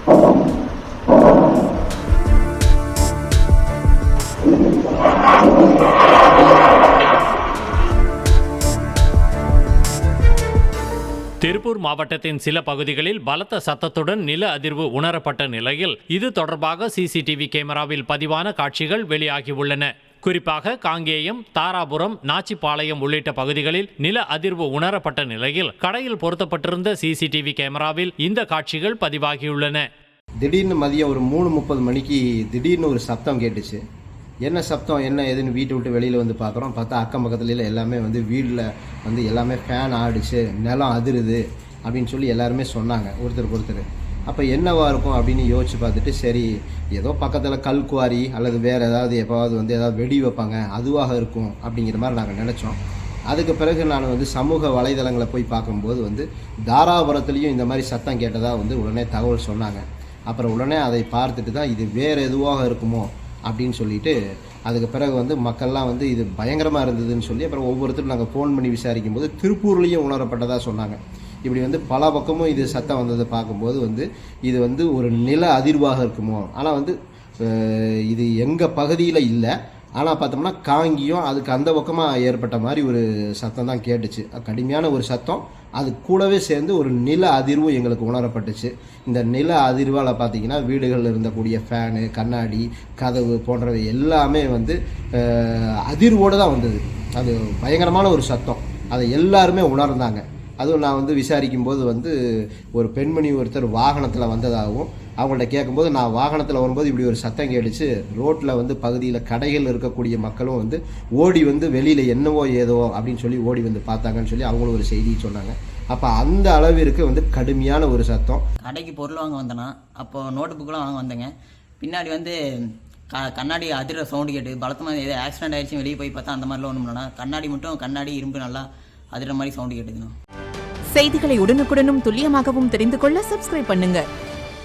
திருப்பூர் மாவட்டத்தின் சில பகுதிகளில் பலத்த சத்தத்துடன் நில அதிர்வு உணரப்பட்ட நிலையில் இது தொடர்பாக சிசிடிவி கேமராவில் பதிவான காட்சிகள் வெளியாகியுள்ளன. குறிப்பாக காங்கேயம், தாராபுரம், நாச்சிபாளையம் உள்ளிட்ட பகுதிகளில் நில அதிர்வு உணரப்பட்ட நிலையில் கடையில் பொருத்தப்பட்டிருந்த சிசிடிவி கேமராவில் இந்த காட்சிகள் பதிவாகியுள்ளன. திடீர்னு மதியம் ஒரு 3:30 மணிக்கு திடீர்னு ஒரு சத்தம் கேட்டுச்சு. என்ன சப்தம் என்ன ஏதுன்னு வீட்டை விட்டு வெளியில் வந்து பார்க்குறோம். பார்த்தா அக்கம் பக்கத்துல எல்லாமே வந்து வீட்டில் வந்து எல்லாமே ஃபேன் ஆடிச்சு, நிலம் அதிருது அப்படின்னு சொல்லி எல்லாருமே சொன்னாங்க ஒருத்தருக்கு ஒருத்தர். அப்போ என்னவா இருக்கும் அப்படின்னு யோசிச்சு பார்த்துட்டு, சரி ஏதோ பக்கத்தில் கல் குவாரி அல்லது வேறு ஏதாவது எப்போவாவது வந்து ஏதாவது வெடி வைப்பாங்க அதுவாக இருக்கும் அப்படிங்கிற மாதிரி நாங்கள் நினச்சோம். அதுக்கு பிறகு நான் வந்து சமூக வலைதளங்களை போய் பார்க்கும்போது வந்து தாராபுரத்துலேயும் இந்த மாதிரி சத்தம் கேட்டதாக வந்து உடனே தகவல் சொன்னாங்க. அப்புறம் உடனே அதை பார்த்துட்டு தான் இது வேறு எதுவாக இருக்குமோ அப்படின்னு சொல்லிட்டு அதுக்கு பிறகு வந்து மக்கள்லாம் வந்து இது பயங்கரமாக இருந்ததுன்னு சொல்லி அப்புறம் ஒவ்வொருத்தரும் நாங்கள் ஃபோன் பண்ணி விசாரிக்கும் போது திருப்பூர்லேயும் உணரப்பட்டதாக சொன்னாங்க. இப்படி வந்து பல பக்கமும் இது சத்தம் வந்ததை பார்க்கும்போது வந்து இது வந்து ஒரு நில அதிர்வாக இருக்குமோ. ஆனால் வந்து இது எங்கள் பகுதியில் இல்லை, ஆனால் பார்த்தோம்னா காங்கியும் அதுக்கு அந்த பக்கமாக ஏற்பட்ட மாதிரி ஒரு சத்தம் தான் கேட்டுச்சு. கடுமையான ஒரு சத்தம், அது கூடவே சேர்ந்து ஒரு நில அதிர்வும் எங்களுக்கு உணரப்பட்டுச்சு. இந்த நில அதிர்வால் பார்த்திங்கன்னா வீடுகளில் இருந்தக்கூடிய ஃபேனு, கண்ணாடி, கதவு போன்றவை எல்லாமே வந்து அதிர்வோடு தான் வந்தது. அது பயங்கரமான ஒரு சத்தம், அதை எல்லாருமே உணர்ந்தாங்க. அதுவும் நான் வந்து விசாரிக்கும் போது வந்து ஒரு பெண்மணி ஒருத்தர் வாகனத்தில் வந்ததாகவும் அவங்கள்ட்ட கேட்கும்போது, நான் வாகனத்தில் வரும்போது இப்படி ஒரு சத்தம் கேட்டுச்சு, ரோட்டில் வந்து பகுதியில் கடைகள் இருக்கக்கூடிய மக்களும் வந்து ஓடி வந்து வெளியில் என்னவோ ஏதோ அப்படின்னு சொல்லி ஓடி வந்து பார்த்தாங்கன்னு சொல்லி அவங்களும் ஒரு செய்தி சொன்னாங்க. அப்போ அந்த அளவிற்கு வந்து கடுமையான ஒரு சத்தம். கடைக்கு பொருள் வாங்க வந்தேன்னா அப்போது நோட்டு புக்கெலாம் வாங்க வந்தேங்க. பின்னாடி வந்து கண்ணாடி அதிர சவுண்டு கேட்டு பலத்தமாக ஏதோ ஆக்சிடென்ட் ஆகிடுச்சு வெளியே போய் பார்த்தா அந்த மாதிரிலாம் ஒன்றும் இல்லைனா கண்ணாடி இரும்பு நல்லா அதிர மாதிரி சவுண்டு கேட்டுதுண்ணா. செய்திகளை உடனுக்குடனும் துல்லியமாகவும் தெரிந்து கொள்ள சப்ஸ்கிரைப் பண்ணுங்க.